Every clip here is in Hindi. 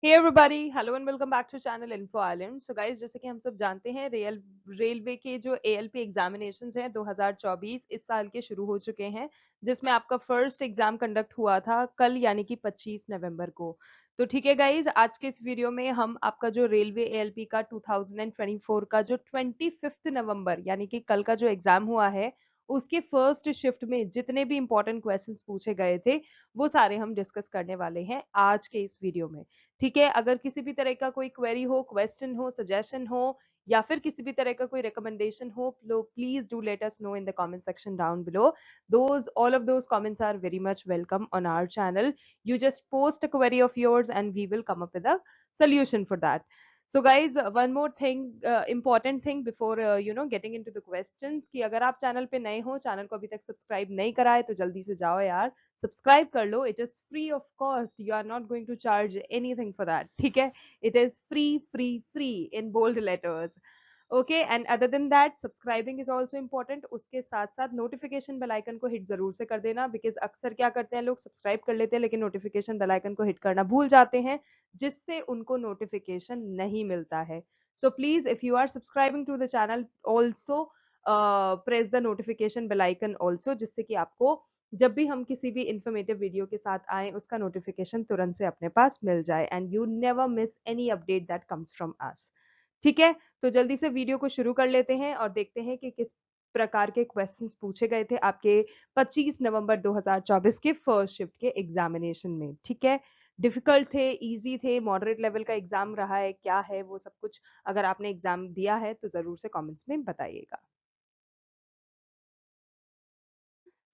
Hey everybody, hello and welcome back to channel Info Island. So guys, जैसे कि हम सब जानते हैं रेलवे के जो ALP एग्जामिनेशंस हैं 2024 इस साल के शुरू हो चुके हैं, जिसमें आपका फर्स्ट एग्जाम कंडक्ट हुआ था कल यानी कि 25 नवंबर को। तो ठीक है गाइज, आज के इस वीडियो में हम आपका जो रेलवे ALP का 2024 का जो 25 नवंबर यानी कि कल का जो एग्जाम हुआ है उसके फर्स्ट शिफ्ट में जितने भी इंपॉर्टेंट क्वेश्चंस पूछे गए थे वो सारे हम डिस्कस करने वाले हैं आज के इस वीडियो में। ठीक है, अगर किसी भी तरह का कोई क्वेरी हो, क्वेश्चन हो, सजेशन हो या फिर किसी भी तरह का कोई रिकमेंडेशन हो, तो please do let us know in the comment section down below. Those all of those comments are very much welcome on our channel. You just post a query of yours and we will come up with a solution for that. So guys, one more thing, important thing before getting into the questions, कि अगर आप चैनल पे नए हो, चैनल को अभी तक सब्सक्राइब नहीं करा है तो जल्दी से जाओ यार, सब्सक्राइब कर लो। It is free of cost, you are not going to charge anything for that. ठीक है, it is free free free in bold letters. Okay, and other than that subscribing is also important. उसके साथ साथ नोटिफिकेशन बेल आइकन को हिट जरूर से कर देना, बिकॉज अक्सर क्या करते हैं लोग, सब्सक्राइब कर लेते हैं लेकिन नोटिफिकेशन बेल आइकन को हिट करना भूल जाते हैं, जिससे उनको नोटिफिकेशन नहीं मिलता है। So please if you are subscribing to the channel also press the notification bell icon also, जिससे कि आपको जब भी हम किसी भी इंफॉर्मेटिव वीडियो के साथ आए उसका नोटिफिकेशन तुरंत से अपने पास मिल जाए and you never miss any update that comes from us. ठीक है, तो जल्दी से वीडियो को शुरू कर लेते हैं और देखते हैं कि किस प्रकार के क्वेश्चंस पूछे गए थे आपके 25 नवंबर 2024 के फर्स्ट शिफ्ट के एग्जामिनेशन में। ठीक है, डिफिकल्ट थे, इजी थे, मॉडरेट लेवल का एग्जाम रहा है, क्या है वो सब कुछ अगर आपने एग्जाम दिया है तो जरूर से कमेंट्स में बताइएगा।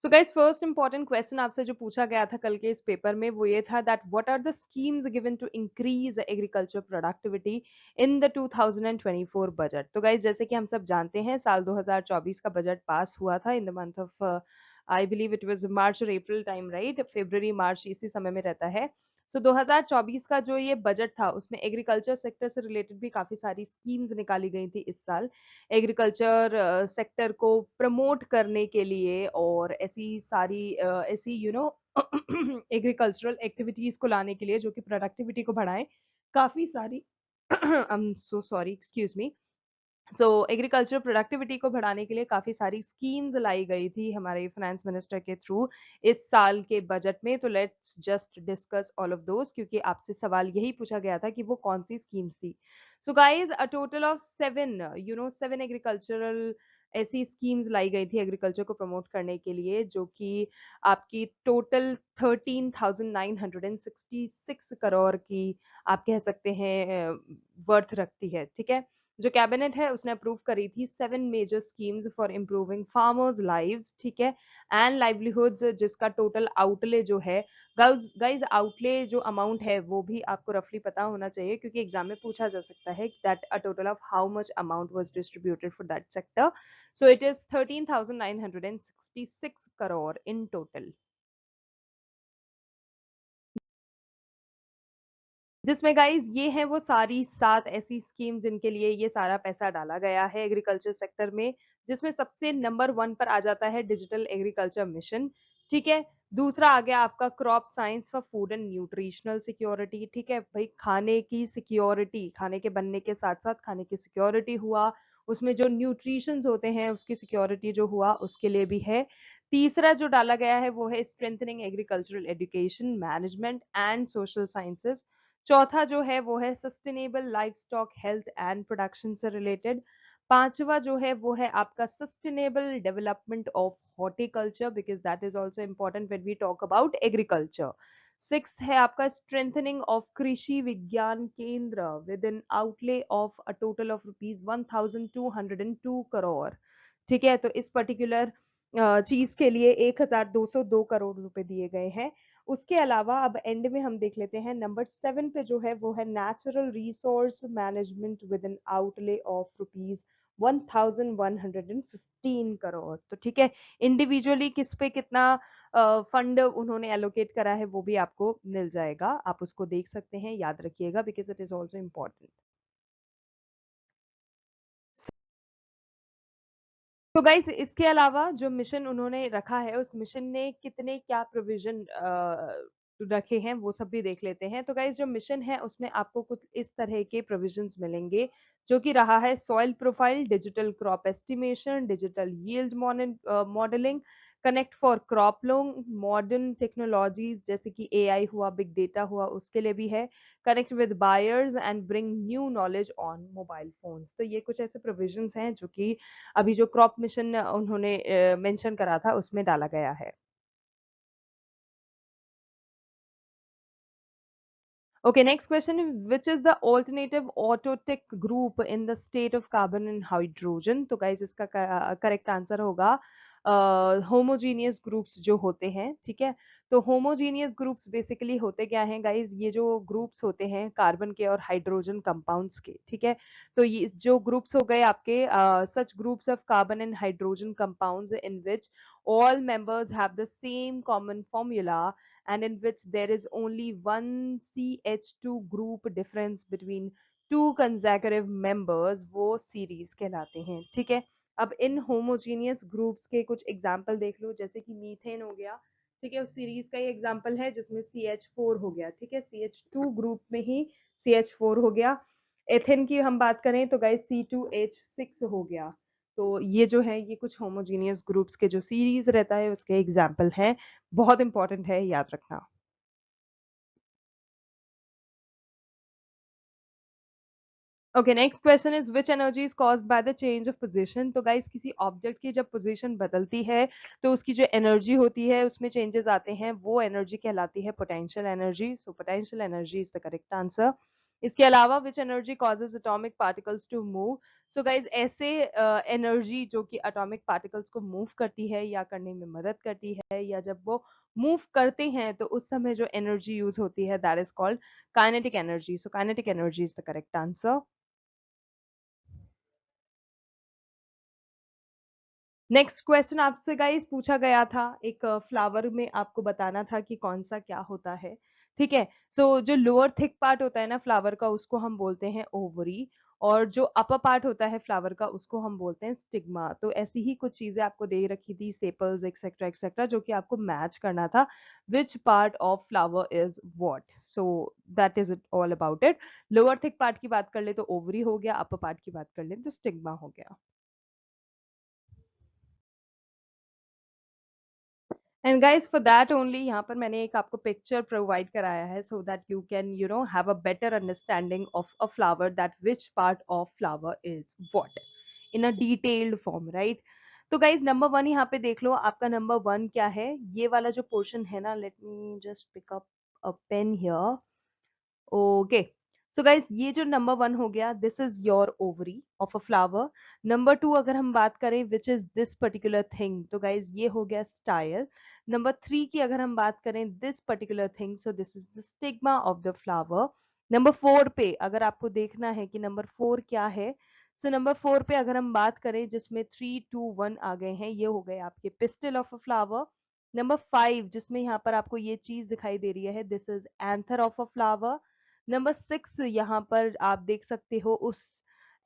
So guys, first important question आपसे जो पूछा गया था कल के इस पेपर में वो ये था that what are the schemes given to increase agriculture productivity in the 2024 budget. तो गाइस, जैसे कि हम सब जानते हैं साल 2024 का बजट पास हुआ था in the month of I believe it was March और अप्रैल टाइम, राइट? फरवरी मार्च इसी समय में रहता है। सो 2024 का जो ये बजट था उसमें एग्रीकल्चर सेक्टर से रिलेटेड भी काफी सारी स्कीम्स निकाली गई थी इस साल, एग्रीकल्चर सेक्टर को प्रमोट करने के लिए और ऐसी सारी ऐसी एग्रीकल्चरल एक्टिविटीज को लाने के लिए जो कि प्रोडक्टिविटी को बढ़ाएं, काफी सारी I am so sorry, excuse me. So agriculture productivity को बढ़ाने के लिए काफी सारी स्कीम्स लाई गई थी हमारे फाइनेंस मिनिस्टर के थ्रू इस साल के बजट में। तो let's just discuss all of those, क्योंकि आपसे सवाल यही पूछा गया था कि वो कौन सी स्कीम्स थी। So guys, a total of 7 agricultural ऐसी स्कीम्स लाई गई थी एग्रीकल्चर को प्रमोट करने के लिए, जो कि आपकी टोटल 13,966 करोड़ की आप कह सकते हैं वर्थ रखती है। ठीक है, जो कैबिनेट है उसने अप्रूव करी थी 7 major schemes for improving farmers lives. ठीक है, एंड लाइवलीहुड्स, जिसका टोटल आउटले जो है, गाइज आउटले जो अमाउंट है वो भी आपको रफली पता होना चाहिए, क्योंकि एग्जाम में पूछा जा सकता है that a total of how much amount was distributed for that sector. So it is 13,966 crore in total, जिसमें गाइज ये है वो सारी 7 ऐसी स्कीम जिनके लिए ये सारा पैसा डाला गया है एग्रीकल्चर सेक्टर में, जिसमें सबसे नंबर 1 पर आ जाता है डिजिटल एग्रीकल्चर मिशन। ठीक है, दूसरा आ गया आपका crop science for food and nutritional security. ठीक है भाई, खाने की सिक्योरिटी, खाने के बनने के साथ साथ खाने की सिक्योरिटी हुआ, उसमें जो न्यूट्रिशंस होते हैं उसकी सिक्योरिटी जो हुआ उसके लिए भी है। तीसरा जो डाला गया है वो है strengthening agricultural education, management and social sciences. चौथा जो है वो है sustainable livestock health and production से रिलेटेड। पांचवा जो है वो है आपका sustainable development of horticulture, because that is also important when we talk about agriculture. Sixth है आपका strengthening of Krishi Vigyan Kendra within outlay of a total of rupees 1,202 crore. ठीक है, तो इस पर्टिकुलर चीज के लिए 1,202 करोड़ रुपए दिए गए हैं। उसके अलावा अब एंड में हम देख लेते हैं नंबर 7 पे जो है वो है natural resource management with N outlay of rupees 1,115 crore. तो ठीक है, इंडिविजुअली किस पे कितना फंड उन्होंने एलोकेट करा है वो भी आपको मिल जाएगा, आप उसको देख सकते हैं, याद रखिएगा, because it is also important. तो गाइस, इसके अलावा जो मिशन उन्होंने रखा है उस मिशन ने कितने क्या प्रोविजन रखे हैं वो सब भी देख लेते हैं। तो गाइस जो मिशन है उसमें आपको कुछ इस तरह के प्रोविजंस मिलेंगे, जो कि रहा है soil profile, digital crop estimation, digital yield modelling, connect for crop loan, modern technologies जैसे कि एआई हुआ, बिग डेटा हुआ, उसके लिए भी है, connect with buyers and bring new knowledge on mobile phones. तो ये कुछ ऐसे प्रोविजंस हैं जो कि अभी जो क्रॉप मिशन उन्होंने मेंशन करा था उसमें डाला गया है। Okay, next question. Which is the alternative autotech group in the state of carbon and hydrogen? तो guys इसका करेक्ट आंसर होगा होमोजीनियस ग्रुप्स जो होते हैं, ठीक है। तो होमोजीनियस ग्रुप्स बेसिकली होते क्या हैं गाइस, ये जो ग्रुप्स होते हैं कार्बन के और हाइड्रोजन कंपाउंड्स के, ठीक है। तो ये जो ग्रुप्स हो गए आपके such groups of carbon and hydrogen compounds in which all members have the same common formula and in which there is only one CH2 group difference between two consecutive members, वो सीरीज कहलाते हैं, ठीक है। अब इन होमोजीनियस ग्रुप्स के कुछ एग्जाम्पल देख लो, जैसे कि मीथेन हो गया, ठीक है, उस सीरीज का ही एग्जाम्पल है जिसमें CH4 हो गया, ठीक है, CH2 ग्रुप में ही CH4 हो गया। एथेन की हम बात करें तो गाइस C2H6 हो गया। तो ये जो है ये कुछ होमोजीनियस ग्रुप्स के जो सीरीज रहता है उसके एग्जाम्पल हैं, बहुत इंपॉर्टेंट है, याद रखना। Okay, next question is which energy is caused by the change of position. तो गाइस किसी ऑब्जेक्ट की जब पोजीशन बदलती है तो उसकी जो एनर्जी होती है उसमें चेंजेस आते हैं, वो एनर्जी कहलाती है potential energy. So potential energy is the correct answer. इसके अलावा which energy causes atomic particles to move. So guys ऐसे एनर्जी जो कि एटॉमिक पार्टिकल्स को मूव करती है या करने में मदद करती है, या जब वो मूव करते हैं तो उस समय जो एनर्जी यूज होती है that is called kinetic energy. So kinetic energy is the correct answer. Next question आपसे गाइस पूछा गया था, एक फ्लावर में आपको बताना था कि कौन सा क्या होता है, ठीक है। सो जो लोअर थिक पार्ट होता है ना फ्लावर का उसको हम बोलते हैं ओवरी, और जो अपर पार्ट होता है फ्लावर का उसको हम बोलते हैं स्टिग्मा। तो ऐसी ही कुछ चीजें आपको दे रखी थी, सेपल्स एक्सेट्रा एक्सेट्रा, जो कि आपको मैच करना था which part of flower is what. So that is it all about it. Lower thick part की बात कर ले तो ओवरी हो गया, अपर पार्ट की बात कर ले तो स्टिग्मा हो गया। And guys for that only यहाँ पर मैंने एक आपको पिक्चर प्रोवाइड कराया है so that you can have a better understanding of a flower, that which part of flower is what in a detailed form, right. तो गाइज नंबर वन यहाँ पे देख लो, आपका नंबर वन क्या है, ये वाला जो पोर्शन है ना, let me just pick up a pen here. Okay, so guys ये जो नंबर वन हो गया, this is your ovary of a flower. Number two अगर हम बात करें which is this particular thing, तो गाइस ये हो गया स्टाइल। नंबर थ्री की अगर हम बात करें this particular thing, so this is the stigma of the flower. Number four पे अगर आपको देखना है कि नंबर फोर क्या है, सो नंबर फोर पे अगर हम बात करें जिसमें 3 2 1 आ गए हैं, ये हो गए आपके pistol of a flower. Number five जिसमें यहाँ पर आपको ये चीज दिखाई दे रही है, this is anther of a flower. Number six यहाँ पर आप देख सकते हो, उस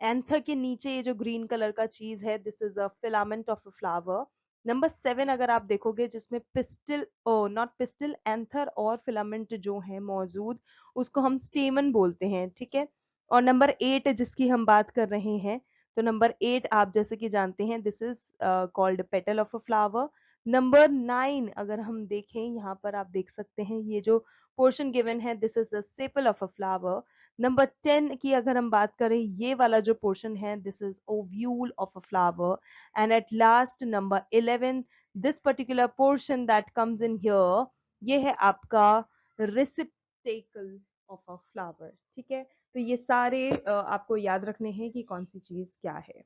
एंथर के नीचे ये जो ग्रीन कलर का चीज है, this is a filament of a flower. Number seven अगर आप देखोगे जिसमें pistil, oh not pistil, anther और फिलामेंट जो है मौजूद, उसको हम स्टेमन बोलते हैं, ठीक है। और नंबर एट जिसकी हम बात कर रहे हैं, तो नंबर एट आप जैसे कि जानते हैं this is called petal of a flower. Number nine अगर हम देखें यहाँ पर आप देख सकते हैं ये जो पोर्शन गिवन है, this is the sepal of a flower. Number 10 की अगर हम बात करें, ये वाला जो पोर्शन है, this is ovule of a flower. And at last number 11, this particular portion that comes in here, ये है आपका रिसिप्टेकल ऑफ अ फ्लावर, ठीक है। तो ये सारे आपको याद रखने हैं कि कौन सी चीज क्या है।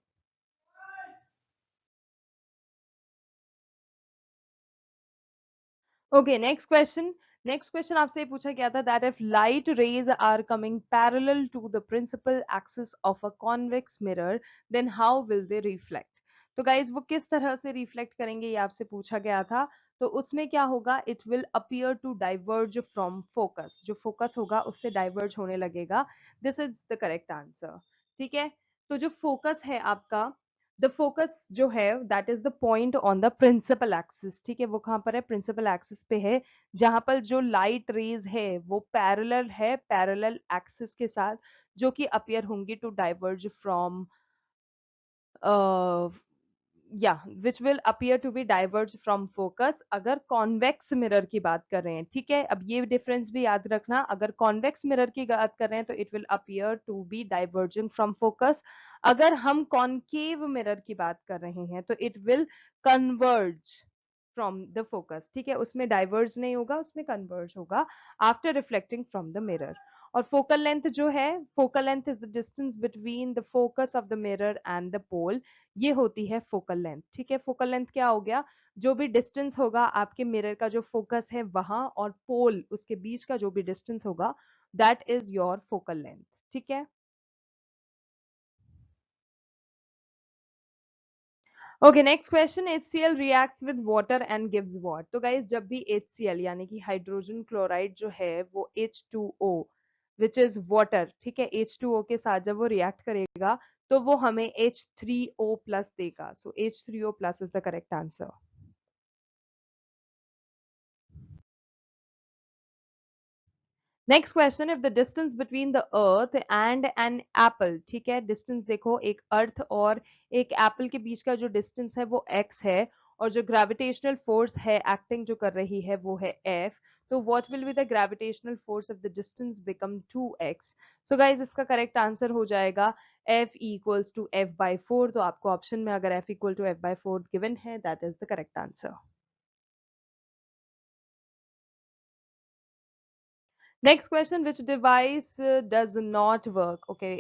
Okay, next question. Next question आपसे पूछा गया था that if light rays are coming parallel to the principal axis of a convex mirror, then how will they reflect. तो गाइज वो किस तरह से रिफ्लेक्ट करेंगे ये आपसे पूछा गया था। तो उसमें क्या होगा, it will appear to diverge from focus, जो फोकस होगा उससे डाइवर्ज होने लगेगा। This is the correct answer, ठीक है। तो जो फोकस है आपका, द फोकस जो है that is the point on the principal axis, ठीक है, वो कहाँ पर है, प्रिंसिपल एक्सिस पे है, जहां पर जो लाइट रेज है वो पैरेलल है पैरेलल एक्सिस के साथ, जो कि अपीयर होंगी टू डाइवर्ज फ्रॉम या which will appear to be diverge from focus, अगर कॉन्वेक्स मिरर की बात कर रहे हैं, ठीक है। अब ये डिफरेंस भी याद रखना, अगर कॉन्वेक्स मिरर की बात कर रहे हैं तो it will appear to be diverging from focus, अगर हम कॉनकेव मिरर की बात कर रहे हैं तो it will converge from the focus, ठीक है, उसमें डाइवर्ज नहीं होगा, उसमें कन्वर्ज होगा after reflecting from the mirror. और फोकल लेंथ जो है, focal length is the distance between the focus of the mirror and the pole, ये होती है फोकल लेंथ, ठीक है। फोकल लेंथ क्या हो गया, जो भी डिस्टेंस होगा आपके मिरर का जो फोकस है वहां और पोल उसके बीच का जो भी डिस्टेंस होगा, that is your focal length, ठीक है। Okay, next question, HCl reacts with water and gives what. तो गाइस जब भी HCl यानी कि हाइड्रोजन क्लोराइड जो है वो H2O विच इज वाटर, ठीक है, H2O के साथ जब वो रिएक्ट करेगा तो वो हमें H3O प्लस देगा, so H3O plus is the correct answer. Next question, if the distance between the earth and an apple, ठीक है, डिस्टेंस देखो, एक अर्थ और एक एप्पल के बीच का जो डिस्टेंस है वो x है, और जो ग्रेविटेशनल फोर्स है एक्टिंग जो कर रही है वो है F, तो what will be the gravitational force if the distance become 2x। So guys इसका करेक्ट आंसर हो जाएगा F इक्वल्स टू F/4, तो आपको ऑप्शन में अगर F equal to F/4 given है that is the correct answer. Next question, which device does not work? Okay,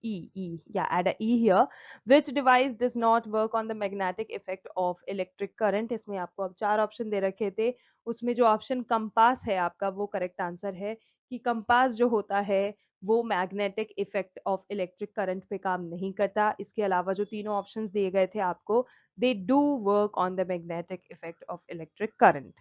yeah, add a E here. Which device does not work on the magnetic effect of electric current? इसमें आपको अब चार ऑप्शन दे रखे थे, उसमें जो ऑप्शन कंपास है आपका वो करेक्ट आंसर है, कि कंपास जो होता है वो magnetic effect of electric current पे काम नहीं करता। इसके अलावा जो तीनों ऑप्शंस दिए गए थे आपको, they do work on the magnetic effect of electric current.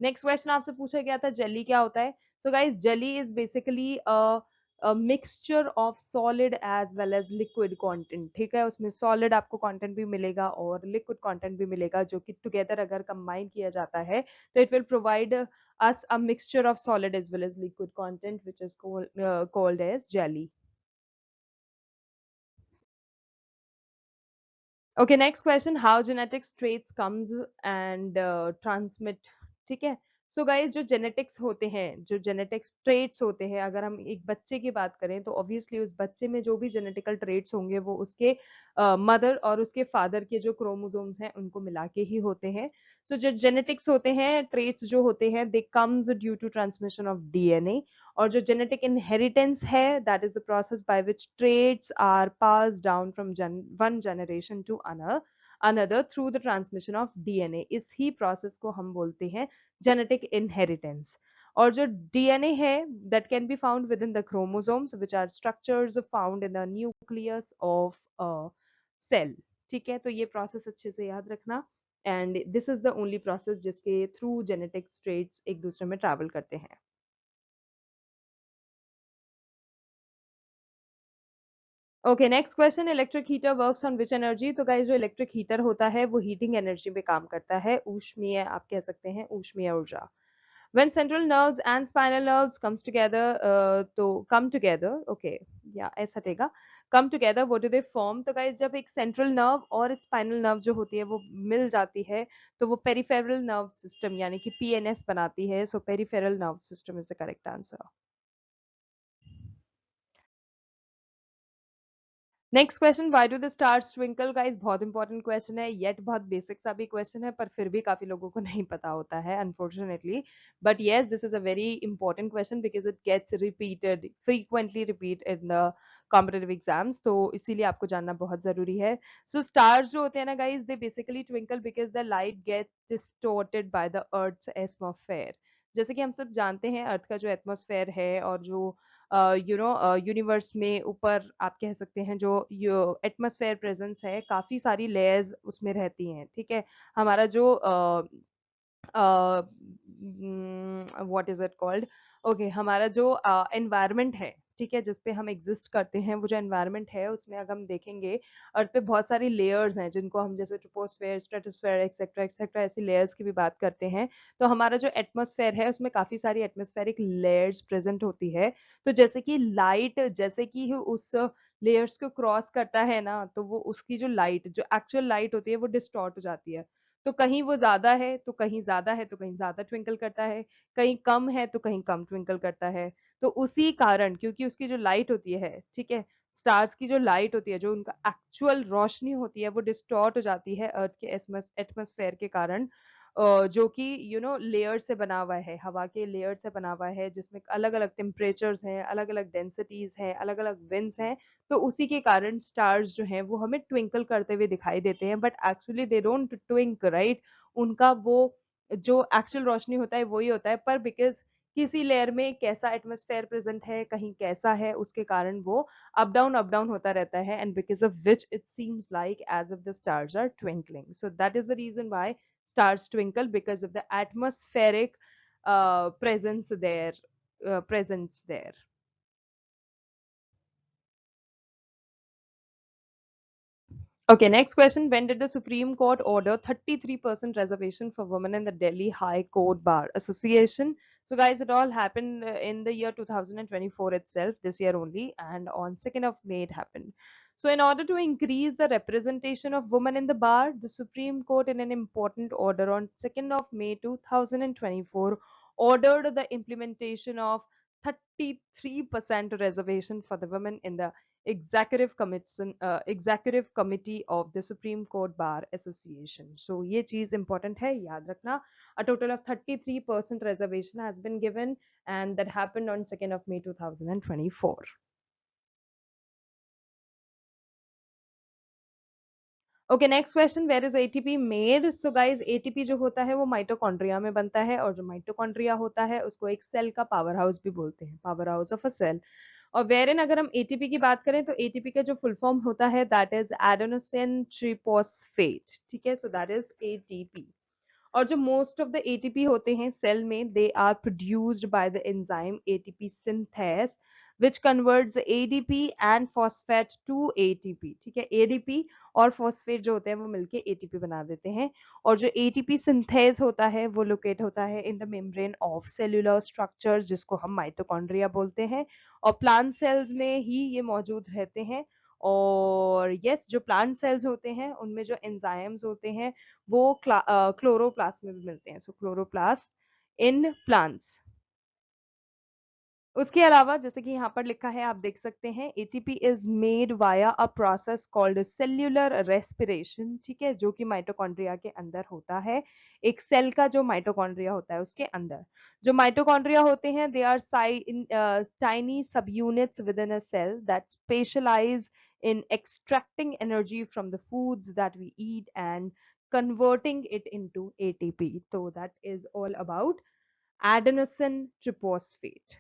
Next question आपसे पूछा गया था जेली क्या होता है। So guys jelly is basically a mixture of solid as well as liquid content, ठीक है, उसमें सॉलिड आपको कंटेंट भी मिलेगा और लिक्विड कंटेंट भी मिलेगा, जो कि टुगेदर अगर कंबाइन किया जाता है तो it will provide us a mixture of solid as well as liquid content which is called as jelly. Okay, next question, how genetics traits comes and transmit, ठीक है। सो गाइस जो जेनेटिक्स होते हैं, जो जेनेटिक्स ट्रेट्स होते हैं, अगर हम एक बच्चे की बात करें तो ऑब्वियसली उस बच्चे में जो भी जेनेटिकल ट्रेट्स होंगे वो उसके मदर और उसके फादर के जो क्रोमोसोम्स हैं उनको मिला के ही होते हैं। सो जो जेनेटिक्स होते हैं, ट्रेट्स जो होते हैं, they comes due to transmission of DNA, और जो जेनेटिक इनहेरिटेंस है that is the process by which traits are pass down from one generation to another through the transmission of DNA, इस ही प्रोसेस को हम बोलते हैं जेनेटिक इनहेरिटेंस। और जो डीएनए है that can be found within the chromosomes which are structures found in the nucleus of cell, ठीक है, तो ये प्रोसेस अच्छे से याद रखना, and this is the only process जिसके थ्रू जेनेटिक ट्रेड्स एक दूसरे में ट्रैवल करते हैं। Okay, next question, electric heater works on which energy. तो गाइस जो इलेक्ट्रिक हीटर होता है वो हीटिंग एनर्जी पे काम करता है, ऊष्मीय आप कह सकते हैं, ऊष्मीय ऊर्जा। When central nerves and spinal nerves comes together, तो come together, okay, या ऐसा रहेगा, come together, what do they form? तो guys जब एक central nerve और spinal nerve जो होती है वो मिल जाती है तो वो peripheral nerve system यानी कि PNS बनाती है, so peripheral nerve system is the correct answer. Next question, why do the stars twinkle. Guys बहुत इंपॉर्टेंट क्वेश्चन है, येट बहुत बेसिक सा भी क्वेश्चन है, पर फिर भी काफी लोगों को नहीं पता होता है unfortunately, but yes this is a very important question because it gets repeated frequently repeat in the competitive exams, तो इसीलिए आपको जानना बहुत जरूरी है। सो स्टार्स जो होते हैं ना guys, they basically twinkle because the light gets distorted by the earth's atmosphere. जैसे कि हम सब जानते हैं अर्थ का जो एटमॉस्फेयर है और जो यूनिवर्स में ऊपर आप कह सकते हैं जो एटमॉस्फेयर प्रेजेंस है, काफी सारी लेयर्स उसमें रहती हैं, ठीक है। हमारा जो what is it called, okay, हमारा जो एनवायरनमेंट है, ठीक है, जिस पे हम एग्जिस्ट करते हैं, वो जो एनवायरनमेंट है उसमें अगर हम देखेंगे, अर्थ पे बहुत सारी लेयर्स हैं जिनको हम जैसे ट्रोपोस्फेयर, स्ट्रेटोस्फेयर एक्सेट्रा एक्सेट्रा ऐसी लेयर्स की भी बात करते हैं। तो हमारा जो एटमॉस्फेयर है उसमें काफी सारी एटमॉस्फेरिक लेयर्स प्रेजेंट होती है। तो जैसे कि लाइट जैसे कि उस लेयर्स को क्रॉस करता है ना, तो वो उसकी जो लाइट, जो एक्चुअल लाइट होती है, वो डिस्टॉर्ट हो जाती है। तो कहीं वो ज्यादा है तो कहीं ज्यादा है तो कहीं ज्यादा ट्विंकल करता है, कहीं कम है तो कहीं कम ट्विंकल करता है। तो उसी कारण, क्योंकि उसकी जो लाइट होती है, ठीक है, स्टार्स की जो लाइट होती है, जो उनका एक्चुअल रोशनी होती है, वो डिस्टॉर्ट हो जाती है अर्थ के एटमॉस्फेयर के कारण। जो कि लेयर से बना हुआ है, हवा के लेयर से बना हुआ है, जिसमें अलग अलग टेम्परेचर्स हैं, अलग अलग डेंसिटीज हैं, अलग अलग विंड्स हैं। तो उसी के कारण स्टार्स जो हैं वो हमें ट्विंकल करते हुए दिखाई देते हैं, but actually they don't twinkle, right. उनका वो जो एक्चुअल रोशनी होता है वही होता है, पर बिकॉज किसी लेयर में कैसा एटमॉस्फेयर प्रेजेंट है, कहीं कैसा है, उसके कारण वो अप डाउन होता रहता है, and because of which it seems like as if the stars are twinkling. So that is the reason why stars twinkle, because of the atmospheric presence there. Okay, next question. When did the Supreme Court order 33% reservation for women in the Delhi High Court Bar Association? So, guys, it all happened in the year 2024 itself, this year only, and on 2nd of May it happened. So, in order to increase the representation of women in the bar, the Supreme Court, in an important order on 2nd of May 2024, ordered the implementation of 33% reservation for the women in the executive committee of the Supreme Court Bar Association. So ये चीज important है, याद रखना. A total of 33% reservation has been given, and that happened on 2nd of May 2024. Okay, next question. Where is ATP made? So guys, ATP जो होता है वो माइटोकॉन्ड्रिया में बनता है, और जो माइटोकॉन्ड्रिया होता है उसको एक सेल का पावर हाउस भी बोलते हैं, power house of a cell. और वेरिन अगर हम एटीपी की बात करें, तो एटीपी का जो फुल फॉर्म होता है दैट इज एडेनोसिन ट्रिफॉस्फेट, ठीक है, सो दैट इज एटीपी. और जो मोस्ट ऑफ द एटीपी होते हैं सेल में, they are produced by the enzyme ATP synthase, which converts ADP and phosphate to ATP, ठीक है. ADP और phosphate जो होते हैं वो मिलके ATP बना देते हैं. और जो ATP synthase होता है वो लोकेट होता है in the membrane of cellular structure, जिसको हम माइटोकॉन्ड्रिया बोलते हैं. और प्लांट सेल्स में ही ये मौजूद रहते हैं. और यस, जो प्लांट सेल्स होते हैं उनमें जो एंजाइम्स होते हैं वो क्लोरोप्लास्ट में भी मिलते हैं. सो क्लोरोप्लास्ट इन प्लांट्स. उसके अलावा जैसे कि यहाँ पर लिखा है, आप देख सकते हैं, ATP is made via a process called cellular respiration, ठीक है, जो कि माइटोकॉन्ड्रिया के अंदर होता है. एक सेल का जो माइटोकॉन्ड्रिया होता है उसके अंदर जो माइटोकॉन्ड्रिया होते हैं, they are tiny subunits within a cell that specialize in extracting energy from the foods that we eat and converting it into ATP. So that is all about adenosine triphosphate.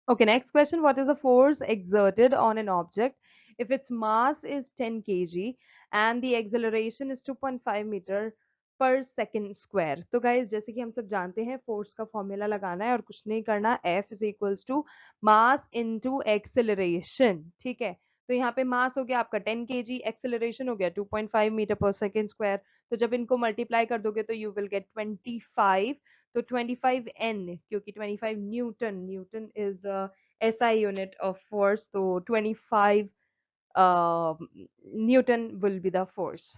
Okay, next question. What is the force exerted on an object if its mass is 10 kg and the acceleration is 2.5 meter per second square? तो guys, जैसे कि हम सब जानते हैं, फोर्स का फॉर्मूला लगाना है और कुछ नहीं करना. F is equals to mass into acceleration, ठीक है. तो यहाँ पे मास हो गया आपका 10 kg, एक्सेलरेशन हो गया 2.5 मीटर पर सेकेंड स्क्वायर. तो जब इनको मल्टीप्लाई कर दोगे तो यू विल गेट 25. तो 25 n, क्योंकि 25 Newton, Newton is the SI unit of force, तो 25 Newton will be the force.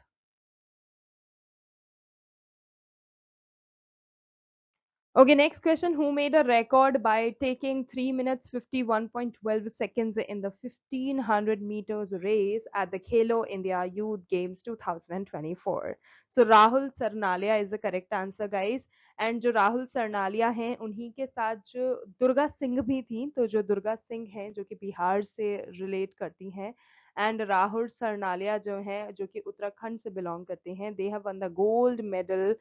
Okay, next question. Who made a record by taking 3 minutes 51.12 seconds in the 1500 meters race at the Khelo India Youth Games 2024? So Rahul Sarnalia is the correct answer, guys. And जो राहुल सरनालिया हैं उन्हीं के साथ जो दुर्गा सिंह भी थी, तो जो दुर्गा सिंह हैं जो कि बिहार से रिलेट करती हैं, एंड राहुल सरनालिया जो हैं जो कि उत्तराखंड से बिलोंग करते हैं, they have one the gold medal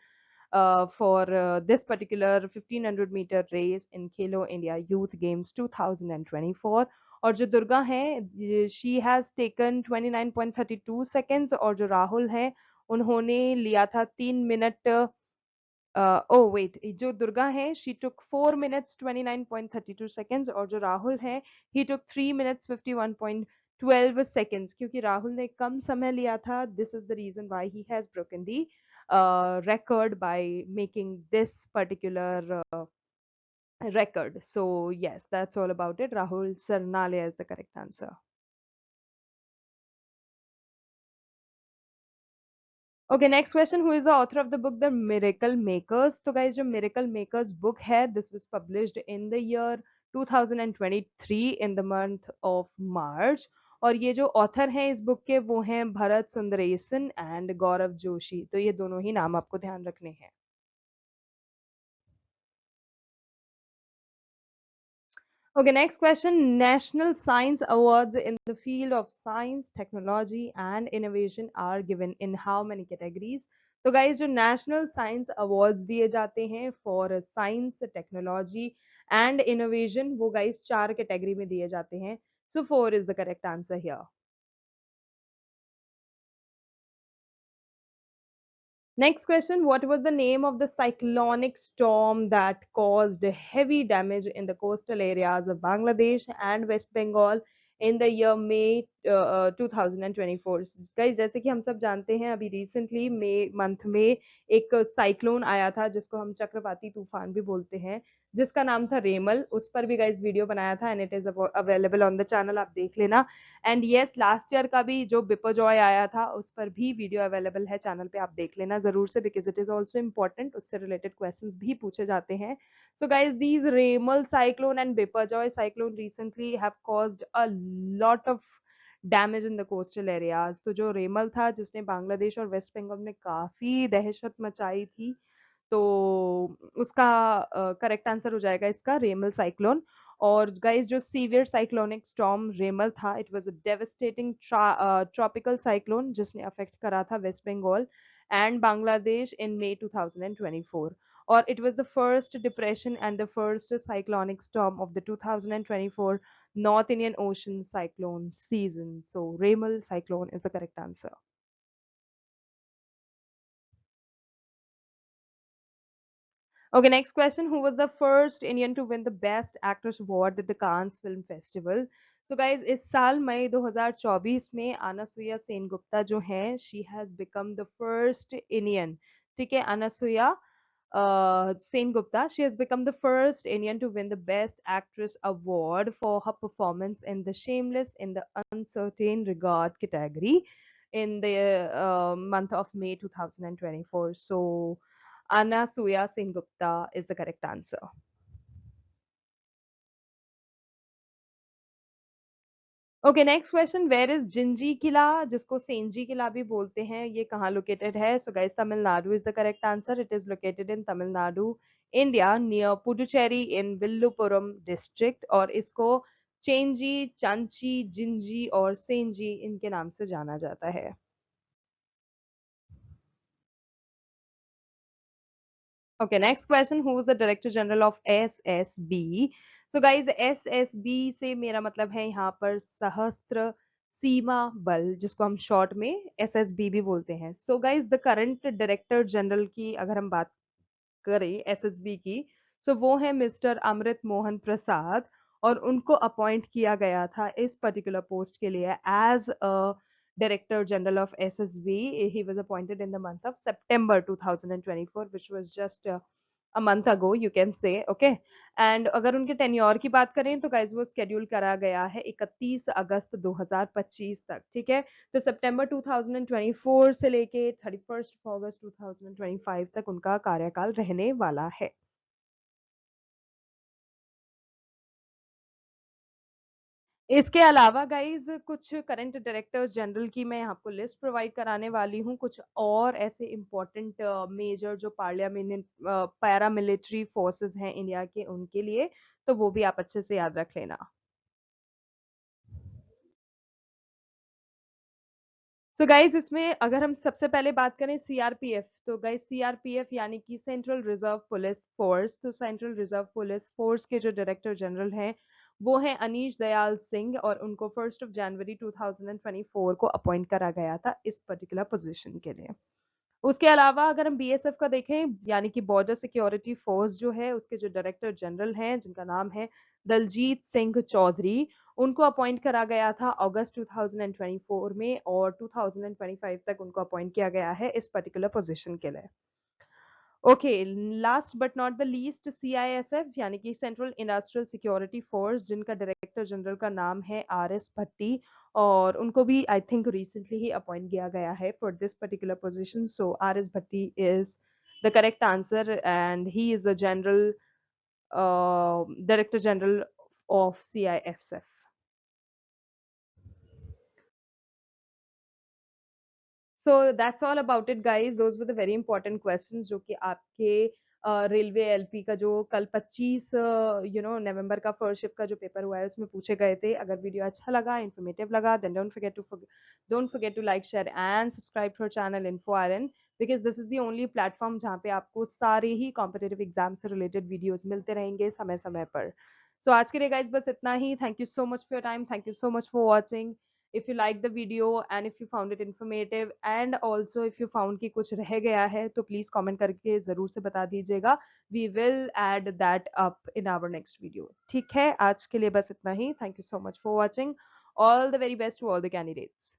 for this particular 1500 meter race in Khelo India Youth Games 2024. और जो दुर्गा है, she has taken 29.32 seconds, और जो राहुल है उन्होंने लिया था 3 मिनट oh wait, जो दुर्गा है she took 4 minutes 29.32 seconds और जो राहुल है he took 3 minutes 51.12 seconds क्योंकि राहुल ने कम समय लिया था. This is the reason why he has broken the record by making this particular record. So yes, that's all about it. Rahul Sarnalia is the correct answer. Okay, next question. Who is the author of the book The Miracle Makers? तो guys, जो Miracle Makers book है, this was published in the year 2023 in the month of March. और ये जो author हैं इस book के वो हैं भरत सुंदरेशन and गौरव जोशी. तो ये दोनों ही नाम आपको ध्यान रखने हैं. Okay, next question. National Science Awards in the field of science, technology, and innovation are given in how many categories? तो guys, जो National Science Awards दिए जाते हैं for science, technology, and innovation, वो guys 4 category में दिए जाते हैं. So 4 is the correct answer here. Next question. What was the name of the cyclonic storm that caused heavy damage in the coastal areas of Bangladesh and West Bengal in the year May 2024? Guys, जैसे कि हम सब जानते हैं अभी recently मई मंथ में एक साइक्लोन आया था जिसको हम चक्रवाती तूफान भी बोलते हैं जिसका नाम था रेमल. उस पर भी गाइज वीडियो बनाया था and it is available on the channel, आप देख लेना. एंड यस, लास्ट ईयर का भी जो बिपरजॉय आया था उस पर भी वीडियो अवेलेबल है चैनल पे, आप देख लेना जरूर से because it is also important. उससे रिलेटेड क्वेश्चंस भी पूछे जाते हैं. So guys, these रेमल cyclone and Biparjoy cyclone recently have caused a lot of damage in the coastal areas. तो जो रेमल था जिसने बांग्लादेश और वेस्ट बंगाल में काफी दहशत मचाई थी, तो उसका करेक्ट आंसर हो जाएगा इसका रेमल साइक्लोन. और गाइस, जो सीवियर साइक्लोनिक स्टॉर्म रेमल था, it was a devastating tropical cyclone जिसने अफेक्ट करा था वेस्ट बंगाल एंड बांग्लादेश इन मई 2024. और it was the first depression and the first cyclonic storm of the 2024 north Indian ocean cyclone season. So रेमल cyclone is the correct answer. Okay, next question. Who was the first Indian to win the Best Actress Award at the Cannes Film Festival? So guys, इस साल मई 2024 में अनसुया सेनगुप्ता जो है, she has become the first Indian. ठीक है, Anasuya Sengupta, she has become the first Indian to win the Best Actress Award for her performance in The Shameless in the Uncertain Regard category in the month of May 2024. So, Anna Suya Sengupta is the correct answer. Okay, next question. Where is Gingee किला, जिसको सेंजी किला भी बोलते हैं, ये कहाँ लोकेटेड है? So guys, Tamil Nadu is the correct answer. It is located in Tamil Nadu, India, near Puducherry in Villupuram district. और इसको चेंजी, चांची, जिंजी और सेंजी इनके नाम से जाना जाता है. Okay, next question. Who is the Director General of SSB? So guys, SSB से मेरा मतलब है यहाँ पर सहस्त्र सीमा बल, जिसको हम शॉर्ट में SSB भी बोलते हैं. So guys, the current Director General की अगर हम बात करें SSB की, so वो है मिस्टर अमृत मोहन प्रसाद. और उनको अपॉइंट किया गया था इस पर्टिकुलर पोस्ट के लिए as a Director General of SSB. He was appointed in the month of September 2024, which was just a month ago, you can say. Okay. And अगर उनके टेन्योर की बात करें तो गाइज वो स्केड्यूल करा गया है 31 अगस्त 2025 तक. ठीक है, तो सितंबर 2024 से लेके 31 अगस्त 2025 तक उनका कार्यकाल रहने वाला है. इसके अलावा गाइज कुछ करंट डायरेक्टर्स जनरल की मैं आपको लिस्ट प्रोवाइड कराने वाली हूँ. कुछ और ऐसे इंपॉर्टेंट मेजर जो पार्लियामेंट पैरामिलिट्री फोर्सेस हैं इंडिया के, उनके लिए, तो वो भी आप अच्छे से याद रख लेना. सो गाइज, इसमें अगर हम सबसे पहले बात करें सीआरपीएफ, तो गाइज सीआरपीएफ यानी कि सेंट्रल रिजर्व पुलिस फोर्स. तो सेंट्रल रिजर्व पुलिस फोर्स के जो डायरेक्टर जनरल हैं वो हैं अनीश दयाल सिंह, और उनको 1 जनवरी 2024 को अपॉइंट करा गया था इस पर्टिकुलर पोजीशन के लिए. उसके अलावा अगर हम बीएसएफ का देखें, यानी कि बॉर्डर सिक्योरिटी फोर्स जो है, उसके जो डायरेक्टर जनरल हैं जिनका नाम है दलजीत सिंह चौधरी, उनको अपॉइंट करा गया था अगस्त 2024 में, और 2025 तक उनको अपॉइंट किया गया है इस पर्टिकुलर पोजीशन के लिए। Okay, last but not the least, CISF यानी कि सेंट्रल इंडस्ट्रियल सिक्योरिटी फोर्स, जिनका डायरेक्टर जनरल का नाम है आरएस भट्टी, और उनको भी आई थिंक रिसेंटली ही अपॉइंट किया गया है for this particular position. So RS Bhatti is the correct answer and he is the general director general of CISF. So that's all about it guys, those were the very important questions जो कि आपके रेलवे एलपी का जो कल 25 नवंबर का फर्स्ट शिफ्ट का जो पेपर हुआ है उसमें पूछे गए थे। अगर वीडियो अच्छा लगा, इन्फॉर्मेटिव लगा, then don't forget to like, share and subscribe to our channel Info Island, because this is the only platform जहाँ पे आपको सारे ही कॉम्पिटेटिव एग्जाम से रिलेटेड वीडियोस मिलते रहेंगे समय समय पर। सो आज के लिए गाइस बस इतना ही। Thank you so much for your time, thank you so much for watching. if you like the video and if you found it informative and also if you found कि कुछ रह गया है तो please comment करके ज़रूर से बता दीजिएगा। We will add that up in our next video। ठीक है, आज के लिए बस इतना ही। Thank you so much for watching। All the very best to all the candidates।